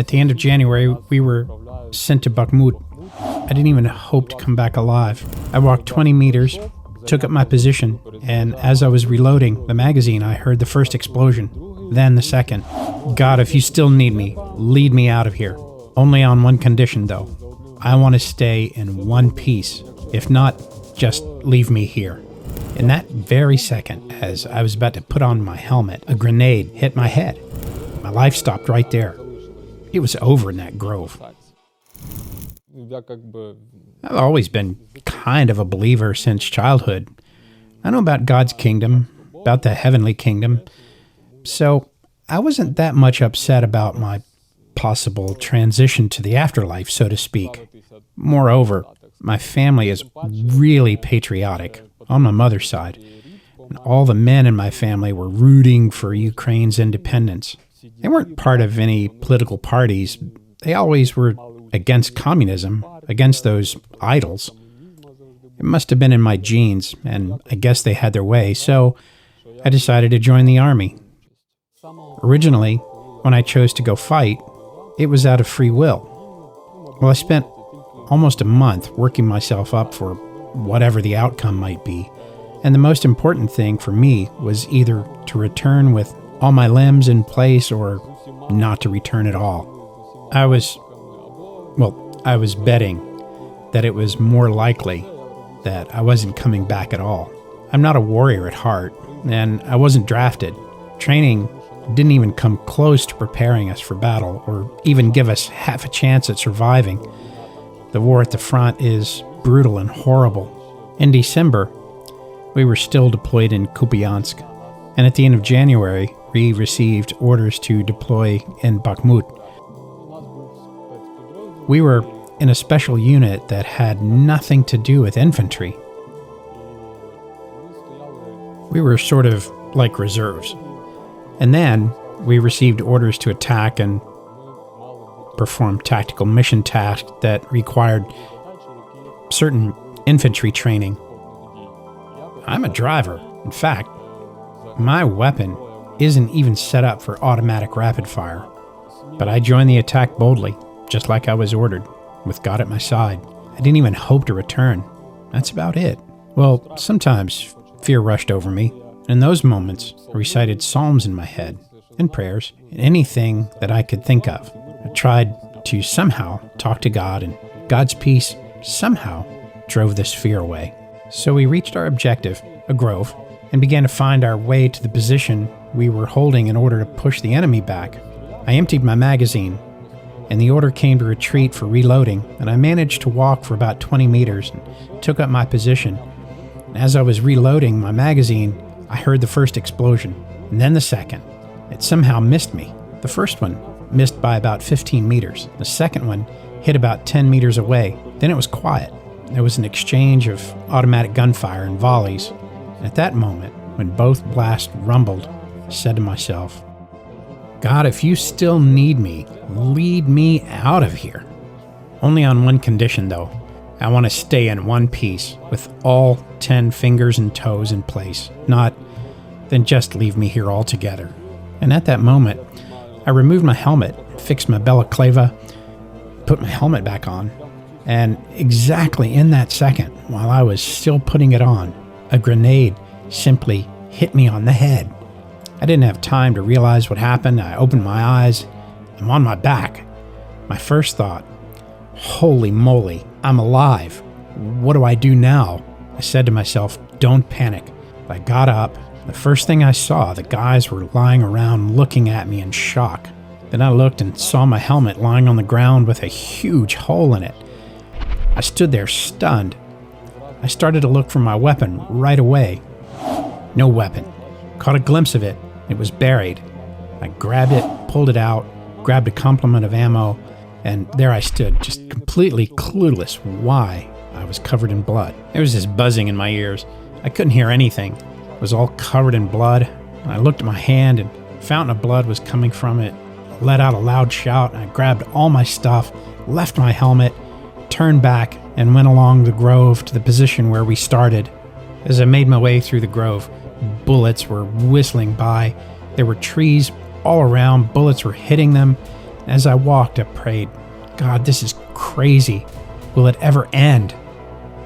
At the end of January, we were sent to Bakhmut. I didn't even hope to come back alive. I walked 20 meters, took up my position, and as I was reloading the magazine, I heard the first explosion, then the second. God, if you still need me, lead me out of here. Only on one condition, though. I want to stay in one piece. If not, just leave me here. In that very second, as I was about to put on my helmet, a grenade hit my head. My life stopped right there. It was over in that grove. I've always been kind of a believer since childhood. I know about God's kingdom, about the heavenly kingdom, so I wasn't that much upset about my possible transition to the afterlife, so to speak. Moreover, my family is really patriotic on my mother's side, and all the men in my family were rooting for Ukraine's independence. They weren't part of any political parties. They always were against communism, against those idols. It must have been in my genes, and I guess they had their way, so I decided to join the army. Originally, when I chose to go fight, it was out of free will. Well, I spent almost a month working myself up for whatever the outcome might be, and the most important thing for me was either to return with all my limbs in place or not to return at all. I was betting that it was more likely that I wasn't coming back at all. I'm not a warrior at heart, and I wasn't drafted. Training didn't even come close to preparing us for battle or even give us half a chance at surviving. The war at the front is brutal and horrible. In December, we were still deployed in Kupiansk, and at the end of January, we received orders to deploy in Bakhmut. We were in a special unit that had nothing to do with infantry. We were sort of like reserves. And then we received orders to attack and perform tactical mission tasks that required certain infantry training. I'm a driver. In fact, my weapon isn't even set up for automatic rapid fire. But I joined the attack boldly, just like I was ordered, with God at my side. I didn't even hope to return. That's about it. Well, sometimes fear rushed over me. In those moments, I recited psalms in my head, and prayers, and anything that I could think of. I tried to somehow talk to God, and God's peace somehow drove this fear away. So we reached our objective, a grove, and began to find our way to the position we were holding in order to push the enemy back. I emptied my magazine, and the order came to retreat for reloading, and I managed to walk for about 20 meters and took up my position. And as I was reloading my magazine, I heard the first explosion, and then the second. It somehow missed me. The first one missed by about 15 meters. The second one hit about 10 meters away. Then it was quiet. There was an exchange of automatic gunfire and volleys. And at that moment, when both blasts rumbled, I said to myself, God, if you still need me, lead me out of here. Only on one condition, though. I want to stay in one piece with all 10 fingers and toes in place, not then just leave me here altogether. And at that moment, I removed my helmet, fixed my balaclava, put my helmet back on, and exactly in that second, while I was still putting it on, a grenade simply hit me on the head. I didn't have time to realize what happened. I opened my eyes. I'm on my back. My first thought, holy moly, I'm alive. What do I do now? I said to myself, don't panic. I got up. The first thing I saw, the guys were lying around looking at me in shock. Then I looked and saw my helmet lying on the ground with a huge hole in it. I stood there stunned. I started to look for my weapon right away. No weapon. Caught a glimpse of it. It was buried. I grabbed it, pulled it out, grabbed a complement of ammo, and there I stood, just completely clueless why I was covered in blood. There was this buzzing in my ears. I couldn't hear anything. It was all covered in blood. I looked at my hand, and a fountain of blood was coming from it. I let out a loud shout, and I grabbed all my stuff, left my helmet, turned back, and went along the grove to the position where we started. As I made my way through the grove, bullets were whistling by. There were trees all around. Bullets were hitting them. As I walked, I prayed, God, this is crazy. Will it ever end?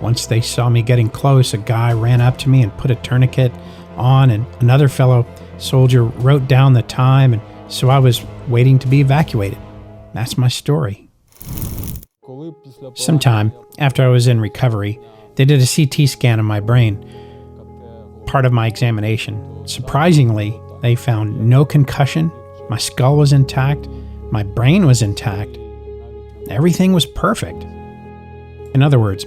Once they saw me getting close, a guy ran up to me and put a tourniquet on, and another fellow soldier wrote down the time, and so I was waiting to be evacuated. That's my story. Sometime after I was in recovery, they did a CT scan of my brain, part of my examination. Surprisingly, they found no concussion, my skull was intact, my brain was intact, everything was perfect. In other words,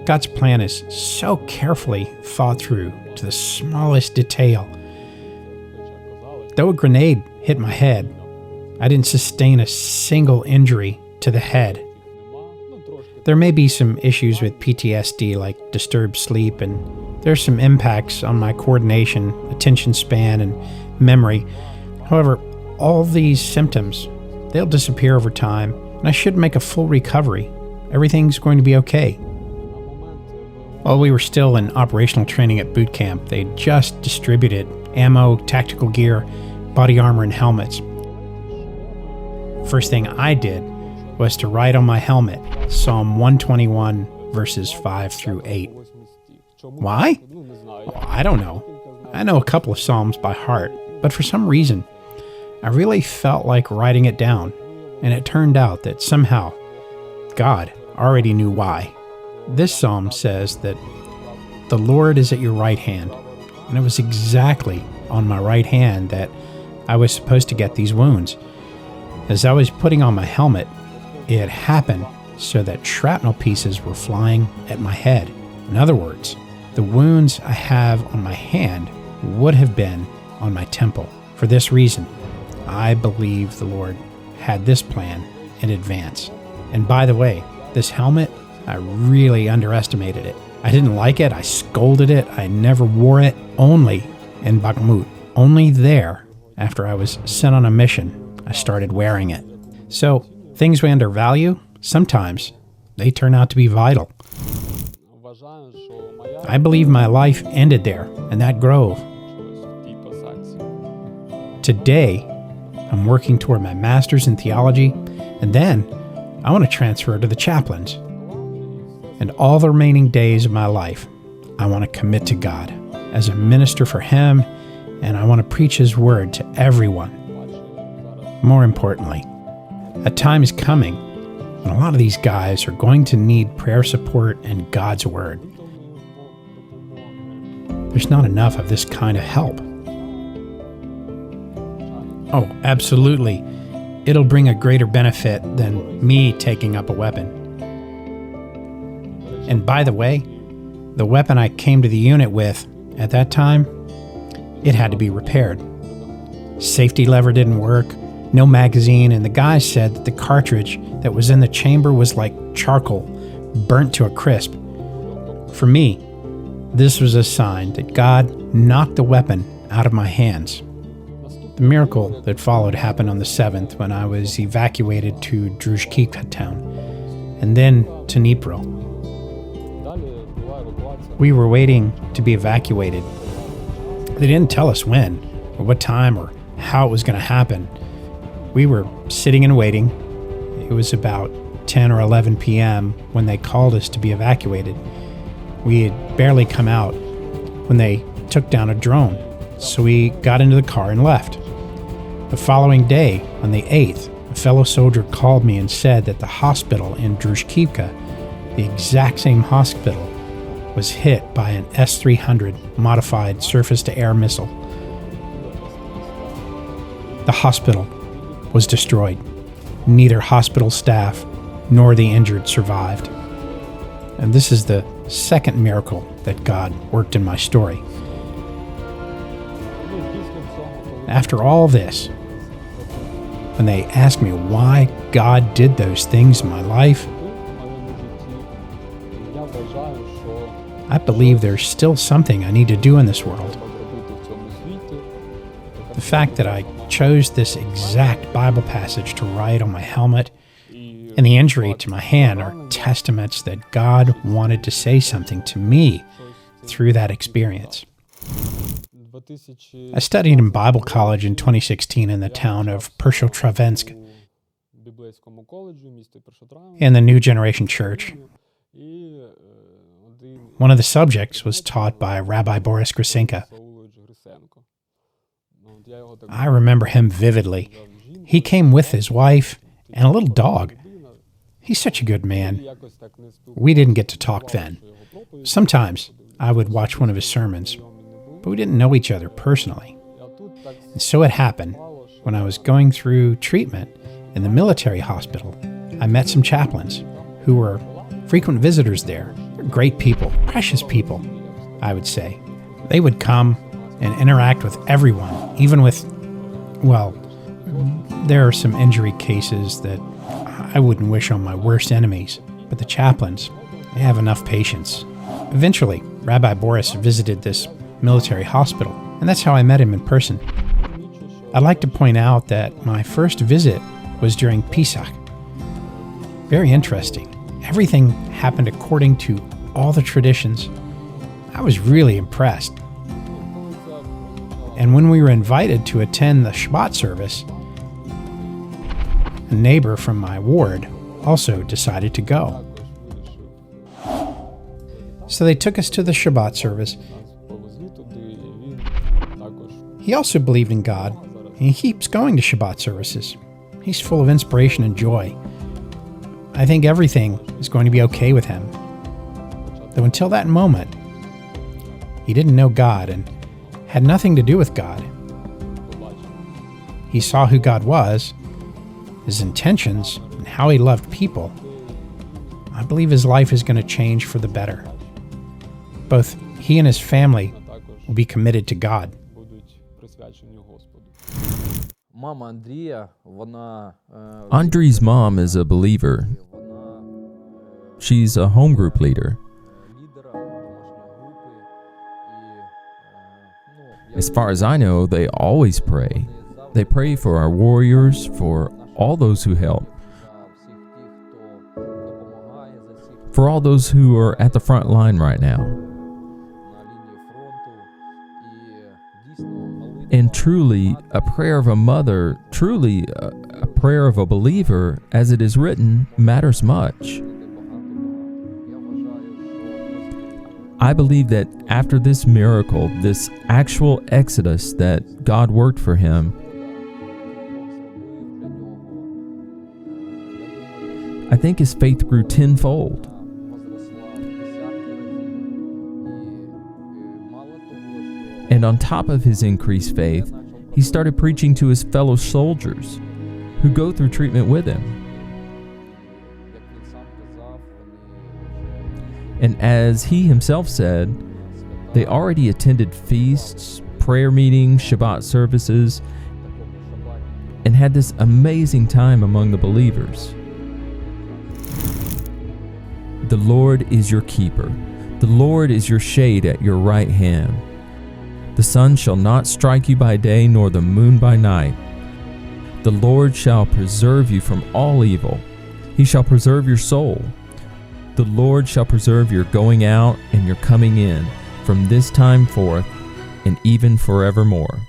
God's plan is so carefully thought through to the smallest detail. Though a grenade hit my head, I didn't sustain a single injury to the head. There may be some issues with PTSD like disturbed sleep, and there's some impacts on my coordination, attention span, and memory. However, all these symptoms, they'll disappear over time, and I should make a full recovery. Everything's going to be okay. While we were still in operational training at boot camp, they just distributed ammo, tactical gear, body armor, and helmets. First thing I did was to write on my helmet Psalm 121, verses 5 through 8. Why? Well, I don't know. I know a couple of Psalms by heart, but for some reason, I really felt like writing it down, and it turned out that somehow God already knew why. This psalm says that the Lord is at your right hand, and it was exactly on my right hand that I was supposed to get these wounds. As I was putting on my helmet, it happened so that shrapnel pieces were flying at my head. In other words, the wounds I have on my hand would have been on my temple. For this reason, I believe the Lord had this plan in advance. And by the way, this helmet, I really underestimated it. I didn't like it, I scolded it, I never wore it, only in Bakhmut. Only there, after I was sent on a mission, I started wearing it. So, things we undervalue, sometimes they turn out to be vital. I believe my life ended there, in that grove. Today, I'm working toward my master's in theology, and then I want to transfer to the chaplains. And all the remaining days of my life, I want to commit to God as a minister for Him, and I want to preach His word to everyone. More importantly, a time is coming when a lot of these guys are going to need prayer support and God's word. There's not enough of this kind of help. Oh, absolutely. It'll bring a greater benefit than me taking up a weapon. And by the way, the weapon I came to the unit with at that time, it had to be repaired. Safety lever didn't work, no magazine, and the guy said that the cartridge that was in the chamber was like charcoal, burnt to a crisp. For me, this was a sign that God knocked the weapon out of my hands. The miracle that followed happened on the 7th when I was evacuated to Druzhkivka town, and then to Dnipro. We were waiting to be evacuated. They didn't tell us when, or what time, or how it was going to happen. We were sitting and waiting. It was about 10 or 11 p.m. when they called us to be evacuated. We had barely come out when they took down a drone, so we got into the car and left. The following day, on the 8th, a fellow soldier called me and said that the hospital in Druzhkivka, the exact same hospital, was hit by an S-300 modified surface-to-air missile. The hospital was destroyed. Neither hospital staff nor the injured survived. And this is the second miracle that God worked in my story. After all this, when they ask me why God did those things in my life, I believe there's still something I need to do in this world. The fact that I chose this exact Bible passage to write on my helmet and the injury to my hand are testaments that God wanted to say something to me through that experience. I studied in Bible college in 2016 in the town of Pershotravensk in the New Generation Church. One of the subjects was taught by Rabbi Boris Grisenka. I remember him vividly. He came with his wife and a little dog. He's such a good man. We didn't get to talk then. Sometimes I would watch one of his sermons, but we didn't know each other personally. And so it happened, when I was going through treatment in the military hospital, I met some chaplains who were frequent visitors there. They're great people, precious people, I would say. They would come and interact with everyone, even with, well, there are some injury cases that I wouldn't wish on my worst enemies, but the chaplains, they have enough patience. Eventually, Rabbi Boris visited this military hospital, and that's how I met him in person. I'd like to point out that my first visit was during Pesach. Very interesting. Everything happened according to all the traditions. I was really impressed. And when we were invited to attend the Shabbat service, a neighbor from my ward also decided to go. So they took us to the Shabbat service. He also believed in God, and he keeps going to Shabbat services. He's full of inspiration and joy. I think everything is going to be okay with him. Though until that moment, he didn't know God and had nothing to do with God. He saw who God was, his intentions, and how he loved people. I believe his life is going to change for the better. Both he and his family will be committed to God. Andri's mom is a believer. She's a home group leader. As far as I know, they always pray. They pray for our warriors, for all those who help, for all those who are at the front line right now. And truly, a prayer of a mother, truly a prayer of a believer, as it is written, matters much. I believe that after this miracle, this actual exodus that God worked for him, I think his faith grew tenfold. And on top of his increased faith, he started preaching to his fellow soldiers who go through treatment with him. And as he himself said, they already attended feasts, prayer meetings, Shabbat services, and had this amazing time among the believers. The Lord is your keeper. The Lord is your shade at your right hand. The sun shall not strike you by day, nor the moon by night. The Lord shall preserve you from all evil. He shall preserve your soul. The Lord shall preserve your going out and your coming in from this time forth and even forevermore.